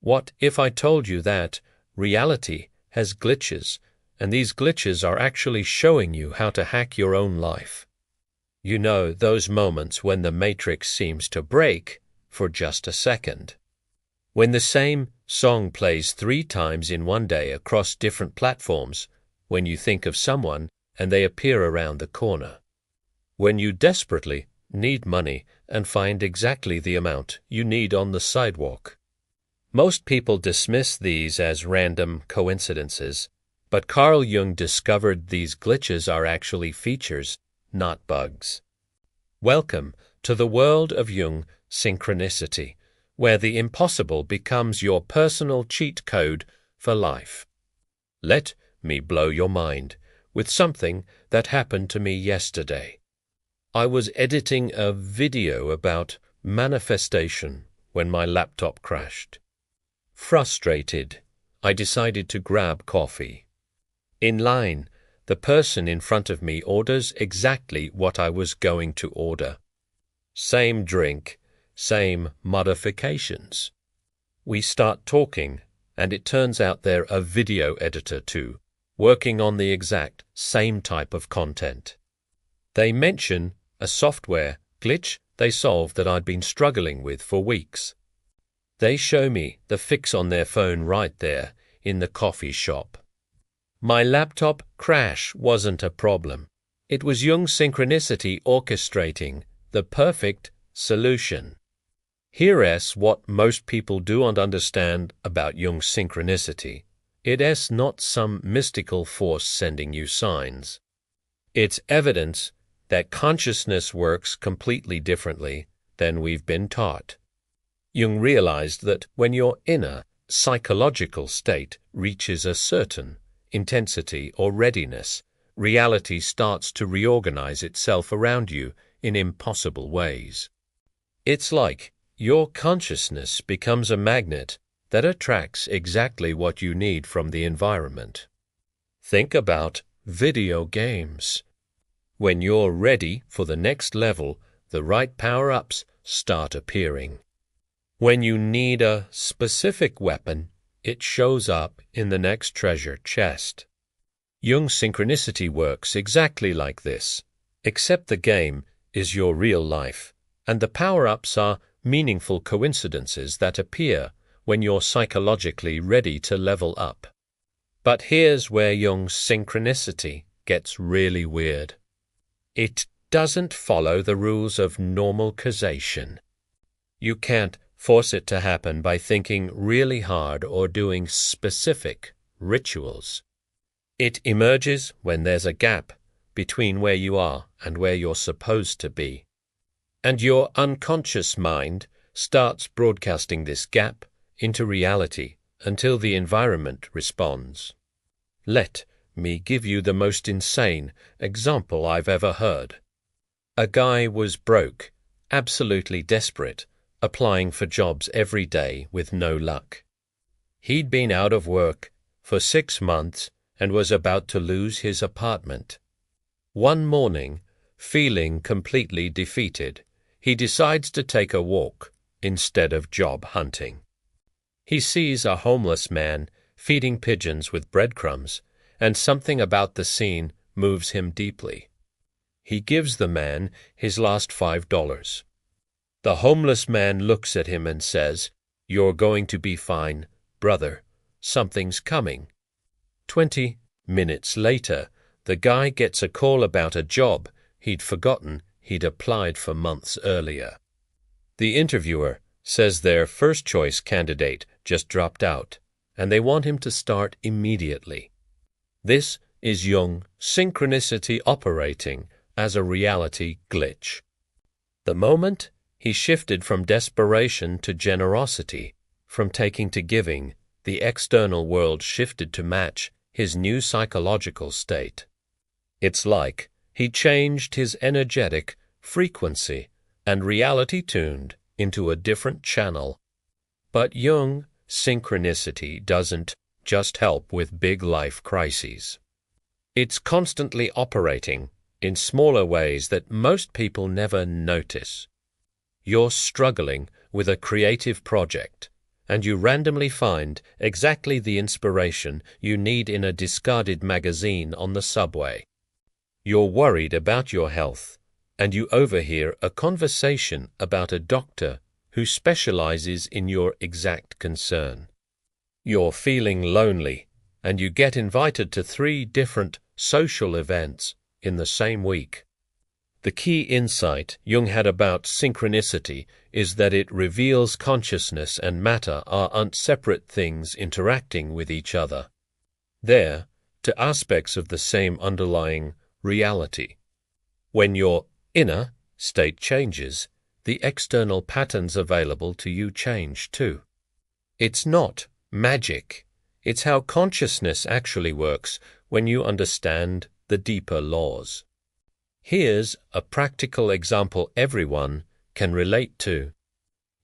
What if I told you that reality has glitches, and these glitches are actually showing you how to hack your own life? You know, those moments when the matrix seems to break for just a second. When the same song plays 3 times in one day across different platforms, when you think of someone and they appear around the corner. When you desperately need money and find exactly the amount you need on the sidewalk. Most people dismiss these as random coincidences, but Carl Jung discovered these glitches are actually features, not bugs. Welcome to the world of Jung Synchronicity, where the impossible becomes your personal cheat code for life. Let me blow your mind with something that happened to me yesterday. I was editing a video about manifestation when my laptop crashed. Frustrated, I decided to grab coffee. In line, the person in front of me orders exactly what I was going to order. Same drink, same modifications. We start talking, and it turns out they're a video editor too, working on the exact same type of content. They mention a software glitch they solved that I'd been struggling with for weeks. They show me the fix on their phone right there in the coffee shop. My laptop crash wasn't a problem. It was Jung Synchronicity orchestrating the perfect solution. Here's what most people don't understand about Jung Synchronicity. It's not some mystical force sending you signs. It's evidence that consciousness works completely differently than we've been taught. Jung realized that when your inner psychological state reaches a certain intensity or readiness, reality starts to reorganize itself around you in impossible ways. It's like your consciousness becomes a magnet that attracts exactly what you need from the environment. Think about video games. When you're ready for the next level, the right power-ups start appearing. When you need a specific weapon, it shows up in the next treasure chest. Jung Synchronicity works exactly like this, except the game is your real life, and the power-ups are meaningful coincidences that appear when you're psychologically ready to level up. But here's where Jung Synchronicity gets really weird. It doesn't follow the rules of normal causation. You can't force it to happen by thinking really hard or doing specific rituals. It emerges when there's a gap between where you are and where you're supposed to be. And your unconscious mind starts broadcasting this gap into reality until the environment responds. Let me give you the most insane example I've ever heard. A guy was broke, absolutely desperate, applying for jobs every day with no luck. He'd been out of work for 6 months and was about to lose his apartment. One morning, feeling completely defeated, he decides to take a walk instead of job hunting. He sees a homeless man feeding pigeons with breadcrumbs, and something about the scene moves him deeply. He gives the man his last $5. The homeless man looks at him and says, "You're going to be fine, brother. Something's coming." 20 minutes later, the guy gets a call about a job he'd forgotten he'd applied for months earlier. The interviewer says their first-choice candidate just dropped out, and they want him to start immediately. This is Jung Synchronicity operating as a reality glitch. The moment he shifted from desperation to generosity, from taking to giving, the external world shifted to match his new psychological state. It's like he changed his energetic frequency and reality tuned into a different channel. But Jung Synchronicity doesn't just help with big life crises. It's constantly operating in smaller ways that most people never notice. You're struggling with a creative project, and you randomly find exactly the inspiration you need in a discarded magazine on the subway. You're worried about your health, and you overhear a conversation about a doctor who specializes in your exact concern. You're feeling lonely, and you get invited to 3 different social events in the same week. The key insight Jung had about synchronicity is that it reveals consciousness and matter are separate things interacting with each other. They're to aspects of the same underlying reality. When your inner state changes, the external patterns available to you change too. It's not magic. It's how consciousness actually works when you understand the deeper laws. Here's a practical example everyone can relate to.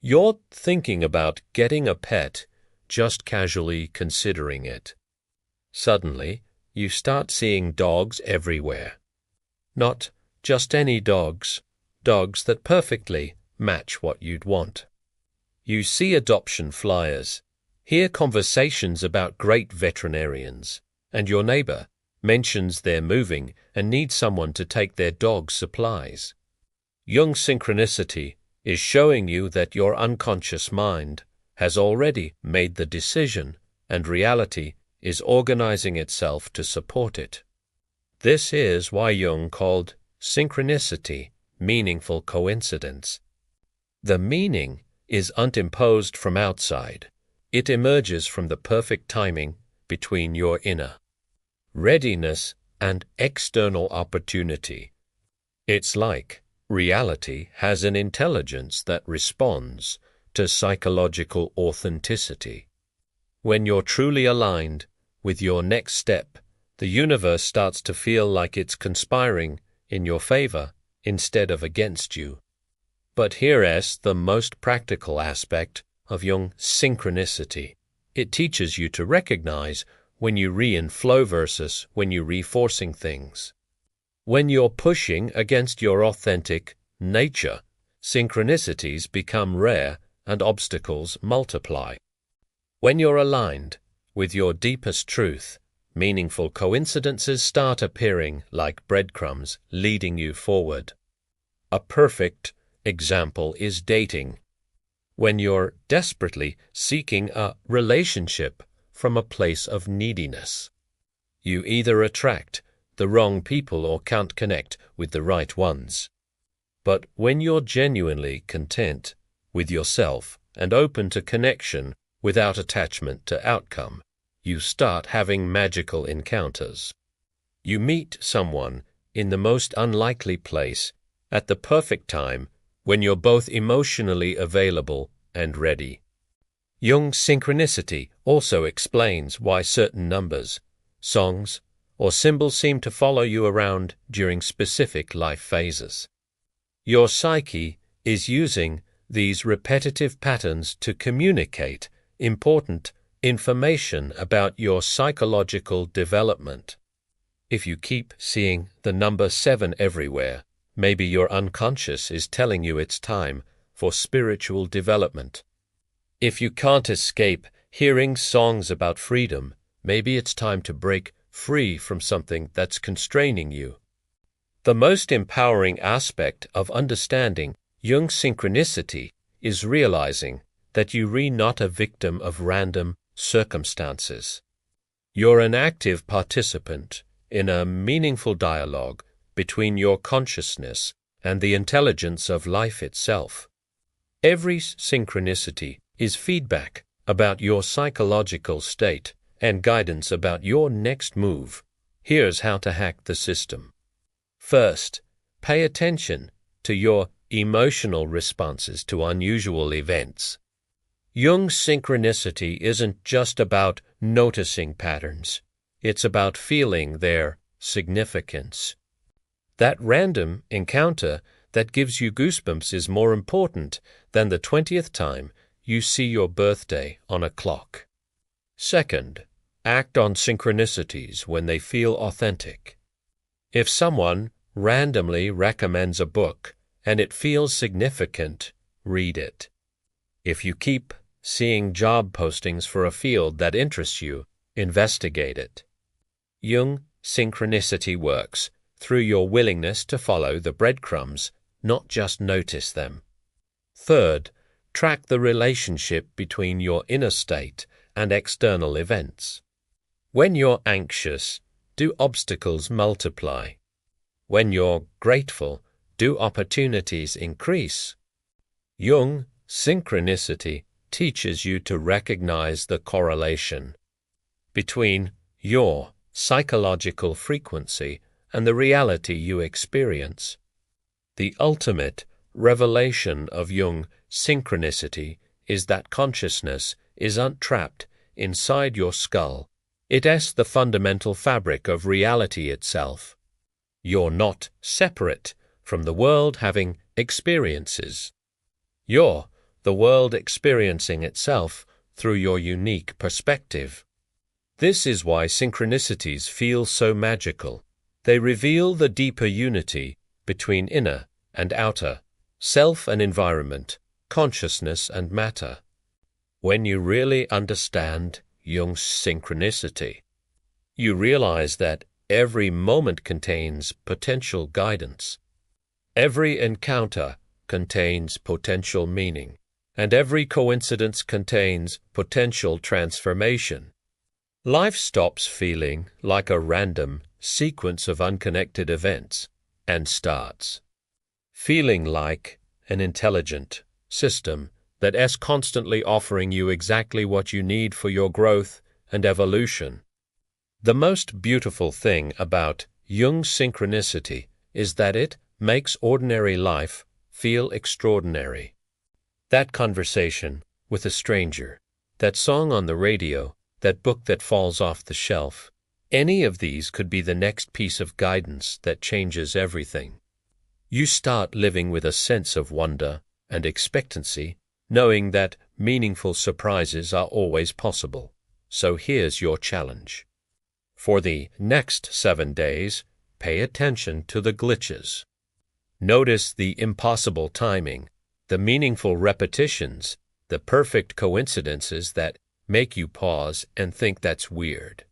You're thinking about getting a pet, just casually considering it. Suddenly, you start seeing dogs everywhere. Not just any dogs, dogs that perfectly match what you'd want. You see adoption flyers, hear conversations about great veterinarians, and your neighbor mentions they're moving and need someone to take their dog's supplies. Jung synchronicity is showing you that your unconscious mind has already made the decision, and reality is organizing itself to support it. This is why Jung called synchronicity meaningful coincidence. The meaning is unimposed from outside. It emerges from the perfect timing between your inner readiness and external opportunity. It's like reality has an intelligence that responds to psychological authenticity. When you're truly aligned with your next step, the universe starts to feel like it's conspiring in your favor instead of against you. But here's the most practical aspect of Jung synchronicity. It teaches you to recognize when you re-in flow versus when you're reforcing things. When you're pushing against your authentic nature, synchronicities become rare and obstacles multiply. When you're aligned with your deepest truth, meaningful coincidences start appearing like breadcrumbs leading you forward. A perfect example is dating. When you're desperately seeking a relationship from a place of neediness, you either attract the wrong people or can't connect with the right ones. But when you're genuinely content with yourself and open to connection without attachment to outcome, you start having magical encounters. You meet someone in the most unlikely place at the perfect time when you're both emotionally available and ready. Jung synchronicity also explains why certain numbers, songs, or symbols seem to follow you around during specific life phases. Your psyche is using these repetitive patterns to communicate important information about your psychological development. If you keep seeing the number 7 everywhere, maybe your unconscious is telling you it's time for spiritual development. If you can't escape hearing songs about freedom, maybe it's time to break free from something that's constraining you. The most empowering aspect of understanding Jung synchronicity is realizing that you're not a victim of random circumstances. You're an active participant in a meaningful dialogue between your consciousness and the intelligence of life itself. Every synchronicity is feedback about your psychological state and guidance about your next move. Here's how to hack the system. First, pay attention to your emotional responses to unusual events. Jung synchronicity isn't just about noticing patterns. It's about feeling their significance. That random encounter that gives you goosebumps is more important than the 20th time you see your birthday on a clock. Second, act on synchronicities when they feel authentic. If someone randomly recommends a book and it feels significant, read it. If you keep seeing job postings for a field that interests you, investigate it. Jung Synchronicity works through your willingness to follow the breadcrumbs, not just notice them. Third, track the relationship between your inner state and external events. When you're anxious, do obstacles multiply? When you're grateful, do opportunities increase? Jung Synchronicity teaches you to recognize the correlation between your psychological frequency and the reality you experience. The ultimate revelation of Jung Synchronicity is that consciousness is untrapped inside your skull. It is the fundamental fabric of reality itself. You're not separate from the world having experiences. You're the world experiencing itself through your unique perspective. This is why synchronicities feel so magical. They reveal the deeper unity between inner and outer, self and environment, consciousness and matter. When you really understand Jung's synchronicity, you realize that every moment contains potential guidance. Every encounter contains potential meaning, and every coincidence contains potential transformation. Life stops feeling like a random sequence of unconnected events and starts feeling like an intelligent system that is constantly offering you exactly what you need for your growth and evolution. The most beautiful thing about Jung's synchronicity is that it makes ordinary life feel extraordinary. That conversation with a stranger, that song on the radio, that book that falls off the shelf, any of these could be the next piece of guidance that changes everything. You start living with a sense of wonder and expectancy, knowing that meaningful surprises are always possible. So here's your challenge. For the next 7 days, pay attention to the glitches. Notice the impossible timing, the meaningful repetitions, the perfect coincidences that make you pause and think that's weird.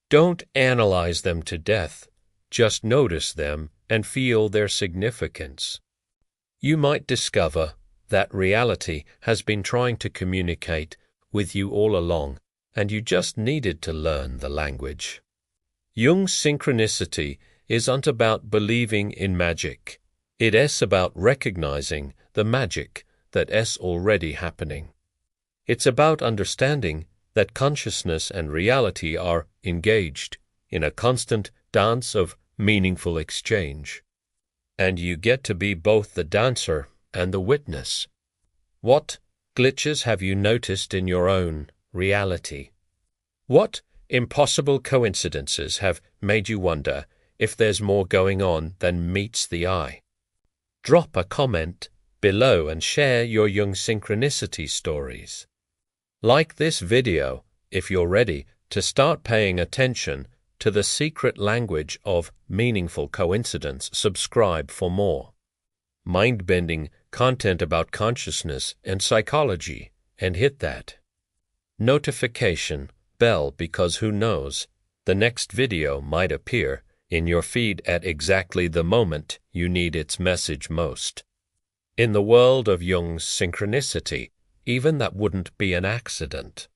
Don't analyze them to death. Just notice them and feel their significance. You might discover that reality has been trying to communicate with you all along, and you just needed to learn the language. Jung's synchronicity isn't about believing in magic. It is about recognizing the magic that is already happening. It's about understanding that consciousness and reality are engaged in a constant dance of meaningful exchange. And you get to be both the dancer and the witness. What glitches have you noticed in your own reality? What impossible coincidences have made you wonder if there's more going on than meets the eye? Drop a comment below and share your Jung Synchronicity stories. Like this video if you're ready to start paying attention to the secret language of meaningful coincidence. Subscribe for more mind-bending content about consciousness and psychology, and hit that notification bell, because who knows, the next video might appear in your feed at exactly the moment you need its message most. In the world of Jung's synchronicity, even that wouldn't be an accident.